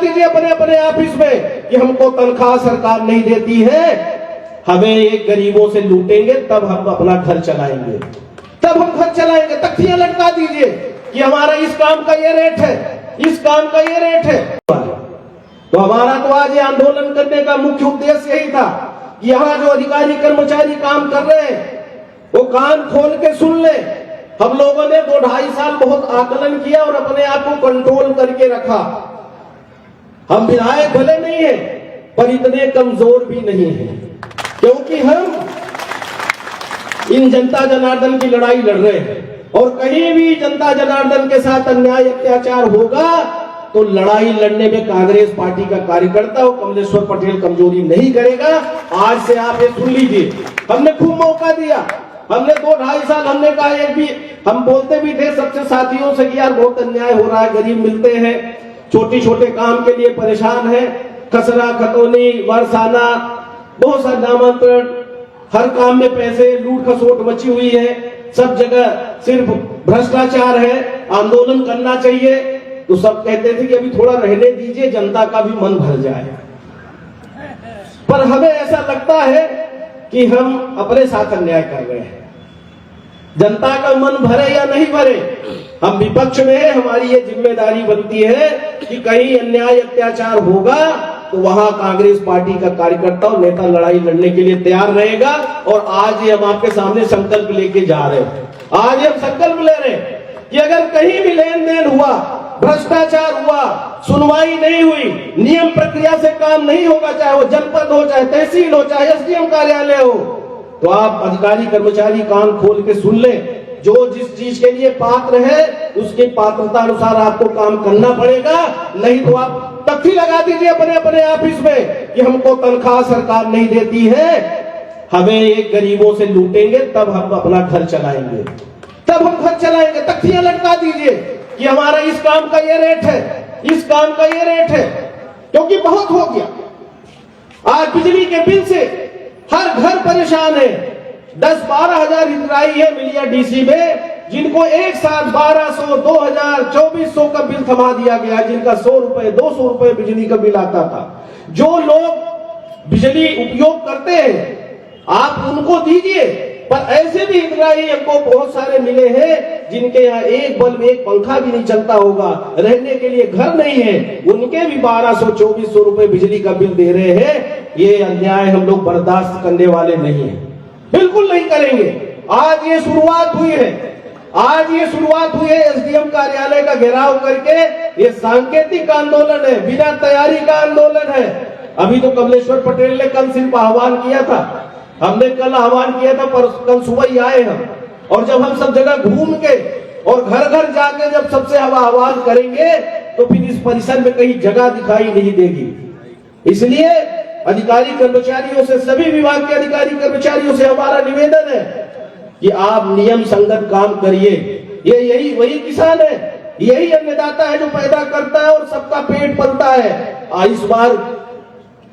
दीजिए अपने अपने ऑफिस में कि हमको तनख्वाह सरकार नहीं देती है, हमें एक गरीबों से लूटेंगे तब हम अपना घर चलाएंगे, तब हम घर चलाएंगे। तख्तियां लटका दीजिए कि हमारा इस काम का ये रेट है, इस काम का ये रेट है। तो हमारा तो आज ये आंदोलन करने का मुख्य उद्देश्य यही था कि यहाँ जो अधिकारी कर्मचारी काम कर रहे हैं वो कान खोल के सुन ले। हम लोगों ने 2-2.5 साल बहुत आकलन किया और अपने आप को कंट्रोल करके रखा। हम विधायक भले नहीं है पर इतने कमजोर भी नहीं है, क्योंकि हम इन जनता जनार्दन की लड़ाई लड़ रहे हैं और कहीं भी जनता जनार्दन के साथ अन्याय अत्याचार होगा तो लड़ाई लड़ने में कांग्रेस पार्टी का कार्यकर्ता और कमलेश्वर पटेल कमजोरी नहीं करेगा। आज से आप ये सुन लीजिए, हमने खूब मौका दिया, हमने 2-2.5 साल हमने कहा, एक भी हम बोलते भी थे सबसे साथियों से कि यार बहुत अन्याय हो रहा है, गरीब मिलते हैं, छोटे छोटे काम के लिए परेशान है, खसरा खतौनी बरसाना बहुत सारे नामांतरण, हर काम में पैसे लूट खसोट मची हुई है, सब जगह सिर्फ भ्रष्टाचार है, आंदोलन करना चाहिए। तो सब कहते थे कि अभी थोड़ा रहने दीजिए, जनता का भी मन भर जाए। पर हमें ऐसा लगता है कि हम अपने साथ अन्याय कर रहे हैं। जनता का मन भरे या नहीं भरे, हम विपक्ष में है, हमारी ये जिम्मेदारी बनती है कि कहीं अन्याय अत्याचार होगा तो वहां कांग्रेस पार्टी का कार्यकर्ता और नेता लड़ाई लड़ने के लिए तैयार रहेगा। और आज ये हम आपके सामने संकल्प लेके जा रहे हैं। आज हम संकल्प ले रहे हैं कि अगर कहीं भी लेन देन हुआ, भ्रष्टाचार हुआ, सुनवाई नहीं हुई, नियम प्रक्रिया से काम नहीं होगा, चाहे वो जनपद हो, चाहे तहसील हो, चाहे एसडीएम कार्यालय हो, तो आप अधिकारी कर्मचारी कान खोल के सुन लें। जो जिस चीज के लिए पात्र है उसके पात्रता अनुसार आपको काम करना पड़ेगा, नहीं तो आप तख्ती लगा दीजिए अपने अपने ऑफिस में कि हमको तनख्वाह सरकार नहीं देती है, हमें एक गरीबों से लूटेंगे तब हम अपना घर चलाएंगे, तब हम घर चलाएंगे। तख्तियां लटका दीजिए कि हमारा इस काम का ये रेट है, इस काम का ये रेट है, क्योंकि बहुत हो गया। आज बिजली के बिल से हर घर परेशान है। 10-12 हजार हितग्राही है मिलिया डीसी में, जिनको एक साथ 1200, 2000, 2400 का बिल थमा दिया गया, जिनका 100 रुपए 200 रुपए बिजली का बिल आता था। जो लोग बिजली उपयोग करते हैं आप उनको दीजिए, पर ऐसे भी हितग्राही हमको बहुत सारे मिले हैं जिनके यहाँ एक बल्ब एक पंखा भी नहीं चलता होगा, रहने के लिए घर नहीं है, उनके भी 1200-2400 रुपए बिजली का बिल दे रहे हैं। ये अन्याय हम लोग बर्दाश्त करने वाले नहीं है, बिल्कुल नहीं करेंगे। आज ये शुरुआत हुई है, आज ये शुरुआत हुई है एसडीएम कार्यालय का घेराव करके। ये सांकेतिक आंदोलन है, बिना तैयारी का आंदोलन है। अभी तो कमलेश्वर पटेल ने कल सिर्फ आह्वान किया था, हमने कल आह्वान किया था, पर कल सुबह ही आए हम। और जब हम सब जगह घूम के और घर घर जाके जब सबसे हम आह्वान करेंगे तो फिर इस परिसर में कहीं जगह दिखाई नहीं देगी। इसलिए अधिकारी कर्मचारियों से, सभी विभाग के अधिकारी कर्मचारियों से हमारा निवेदन है कि आप नियम संगत काम करिए। ये यही वही किसान है, यही अन्नदाता है जो पैदा करता है और सबका पेट पलता है। इस बार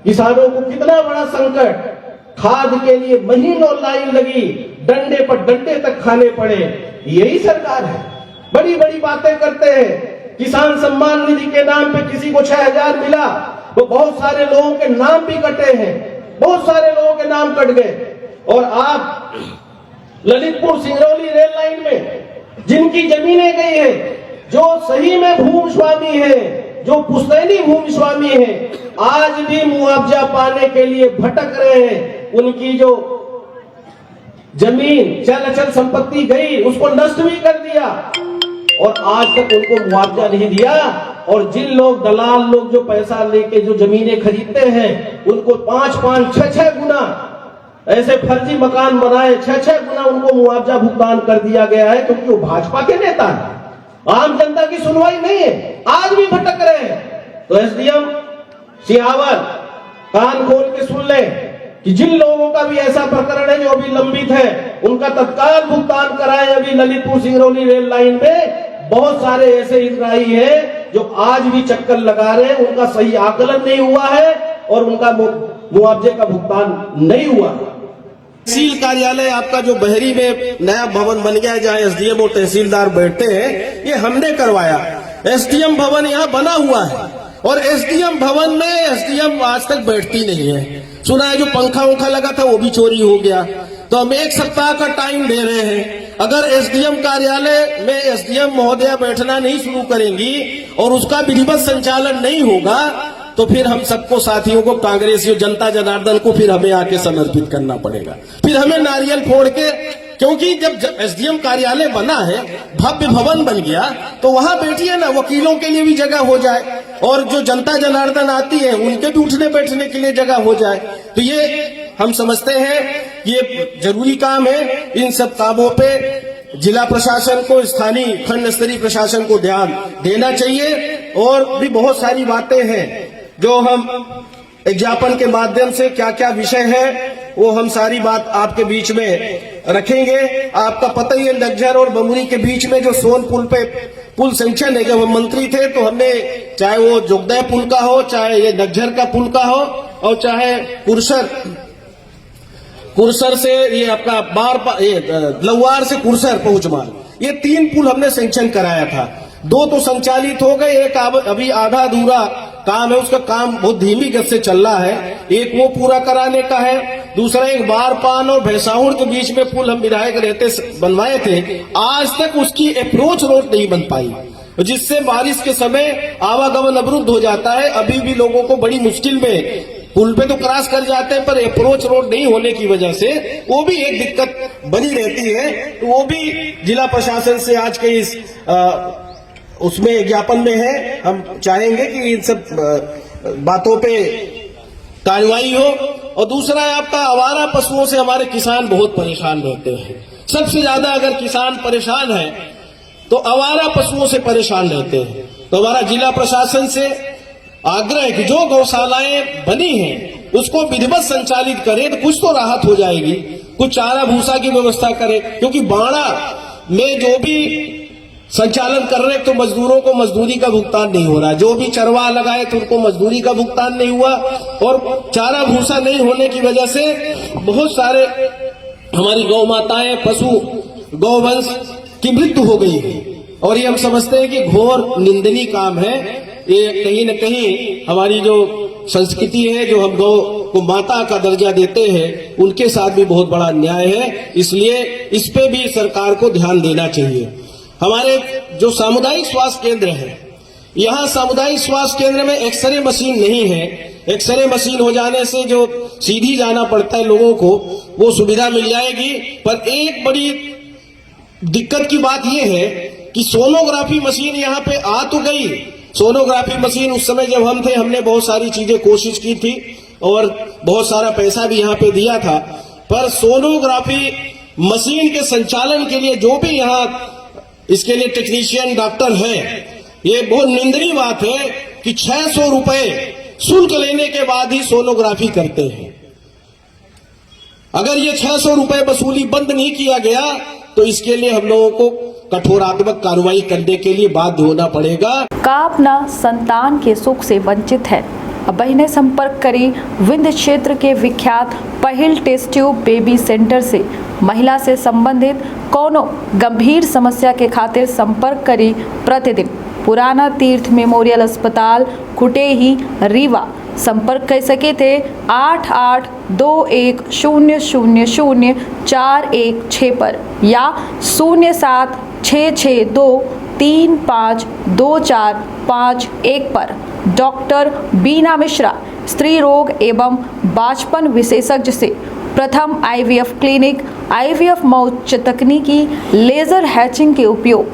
किसानों को कितना बड़ा संकट, खाद के लिए महीनों लाइन लगी, डंडे पर डंडे तक खाने पड़े। यही सरकार है, बड़ी बड़ी बातें करते हैं। किसान सम्मान निधि के नाम पे किसी को 6000 मिला तो बहुत सारे लोगों के नाम भी कटे हैं, बहुत सारे लोगों के नाम कट गए। और आप ललितपुर सिंगरौली रेल लाइन में जिनकी जमीनें गई है, जो सही में भूमि स्वामी है, जो पुश्तैनी भूमि स्वामी है, आज भी मुआवजा पाने के लिए भटक रहे हैं। उनकी जो जमीन चल अचल संपत्ति गई उसको नष्ट भी कर दिया और आज तक उनको मुआवजा नहीं दिया। और जिन लोग दलाल लोग जो पैसा लेके जो जमीनें खरीदते हैं उनको 5-5, 6-6 गुना ऐसे फर्जी मकान बनाए, 6-6 गुना उनको मुआवजा भुगतान कर दिया गया है, क्योंकि वो भाजपा के नेता है। आम जनता की सुनवाई नहीं है, आज भी भटक रहे हैं। तो एसडीएम सिहावर कान खोल के सुन ले कि जिन लोगों का भी ऐसा प्रकरण है जो अभी लंबित है उनका तत्काल भुगतान कराएं। अभी ललितपुर सिंगरौली रेल लाइन में बहुत सारे ऐसे हितग्राही हैं जो आज भी चक्कर लगा रहे हैं, उनका सही आकलन नहीं हुआ है और उनका मुआवजे का भुगतान नहीं हुआ। तहसील कार्यालय आपका जो बहरी में नया भवन बन गया है जहाँ एसडीएम और तहसीलदार बैठते हैं, ये हमने करवाया। एसडीएम भवन यहाँ बना हुआ है, और एसडीएम भवन में एसडीएम आज तक बैठती नहीं है। सुना है जो पंखा उंखा लगा था वो भी चोरी हो गया। तो हम 1 सप्ताह का टाइम दे रहे हैं। अगर एसडीएम कार्यालय में एसडीएम महोदया बैठना नहीं शुरू करेंगी और उसका विधिवत संचालन नहीं होगा तो फिर हम सबको, साथियों को, कांग्रेसियों, जनता जनार्दन को फिर हमें आके समर्पित करना पड़ेगा। फिर हमें नारियल फोड़ के, क्योंकि जब एसडीएम कार्यालय बना है, भव्य भवन बन गया, तो वहां बैठिए ना, वकीलों के लिए भी जगह हो जाए और जो जनता जनार्दन आती है उनके भी उठने बैठने के लिए जगह हो जाए। तो ये हम समझते हैं ये जरूरी काम है। इन सब कामों पे जिला प्रशासन को, स्थानीय खंड स्तरीय प्रशासन को ध्यान देना चाहिए। और भी बहुत सारी बातें हैं जो हम एक ज्ञापन के माध्यम से, क्या क्या विषय है वो हम सारी बात आपके बीच में रखेंगे। आपका पता ही है, नगझर और बमुरी के बीच में जो सोन पुल पे पुल सेंक्शन है, जब हम मंत्री थे तो हमने, चाहे वो जोगदय पुल का हो, चाहे ये नगझर का पुल का हो, और चाहे कुरसर से ये आपका लौवार से कुरसर पहुंचमाल, ये 3 पुल हमने सेंक्शन कराया था। 2 तो संचालित हो गए, एक अभी आधा अधूरा काम है, उसका काम बहुत धीमी गति से चल रहा है। एक वो पूरा कराने का है, दूसरा एक बारपान और भैंसाहुड़ के बीच में पुल हम विधायक रहते बनवाए थे, आज तक उसकी अप्रोच रोड नहीं बन पाई, जिससे बारिश के समय आवागमन अवरुद्ध हो जाता है। अभी भी लोगों को बड़ी मुश्किल में, पुल पे तो क्रॉस कर जाते हैं पर अप्रोच रोड नहीं होने की वजह से वो भी एक दिक्कत बनी रहती है। तो वो भी जिला प्रशासन से आज के इस उसमें ज्ञापन में है। हम चाहेंगे कि इन सब बातों पे कार्रवाई हो। और दूसरा है आपका, आवारा पशुओं से हमारे किसान बहुत परेशान रहते हैं। सबसे ज्यादा अगर किसान परेशान है तो आवारा पशुओं से परेशान रहते हैं। तो हमारा जिला प्रशासन से आग्रह है कि जो गौशालाएं बनी हैं उसको विधिवत संचालित करें तो कुछ तो राहत हो जाएगी, कुछ चारा भूसा की व्यवस्था करें। क्योंकि बाड़ा में जो भी संचालन कर रहे तो मजदूरों को मजदूरी का भुगतान नहीं हो रहा, जो भी चरवाहा लगाए तो उनको मजदूरी का भुगतान नहीं हुआ, और चारा भूसा नहीं होने की वजह से बहुत सारे हमारी गौ माताएं, पशु, गौवंश की मृत्यु हो गई है। और ये हम समझते हैं कि घोर निंदनीय काम है। ये कहीं न कहीं हमारी जो संस्कृति है, जो हम गौ को माता का दर्जा देते हैं, उनके साथ भी बहुत बड़ा अन्याय है। इसलिए इस पे भी सरकार को ध्यान देना चाहिए। हमारे जो सामुदायिक स्वास्थ्य केंद्र है, यहाँ सामुदायिक स्वास्थ्य केंद्र में एक्सरे मशीन नहीं है। एक्सरे मशीन हो जाने से जो सीधी जाना पड़ता है लोगों को, वो सुविधा मिल जाएगी। पर एक बड़ी दिक्कत की बात यह है कि सोनोग्राफी मशीन यहाँ पे आ तो गई। सोनोग्राफी मशीन उस समय जब हम थे, हमने बहुत सारी चीजें कोशिश की थी और बहुत सारा पैसा भी यहाँ पे दिया था। पर सोनोग्राफी मशीन के संचालन के लिए जो भी यहाँ इसके लिए टेक्नीशियन, डॉक्टर है, ये बहुत निंदनीय बात है कि 600 रुपए शुल्क लेने के बाद ही सोनोग्राफी करते हैं। अगर ये 600 रुपए वसूली बंद नहीं किया गया तो इसके लिए हम लोगों को कठोरात्मक कार्रवाई करने के लिए बाध्य होना पड़ेगा। का अपना संतान के सुख से वंचित है, अब बहने संपर्क करी विंध्य क्षेत्र के विख्यात पहिल टेस्ट ट्यूब बेबी सेंटर से। महिला से संबंधित कोनो गंभीर समस्या के खातिर संपर्क करी प्रतिदिन पुराना तीर्थ मेमोरियल अस्पताल कुटेही रीवा। संपर्क कर सके थे 8821000416 पर या 0766235245 पर। डॉक्टर बीना मिश्रा, स्त्री रोग एवं बांझपन विशेषज्ञ से प्रथम IVF क्लिनिक, IVF में उच्च तकनीकी लेजर हैचिंग के उपयोग,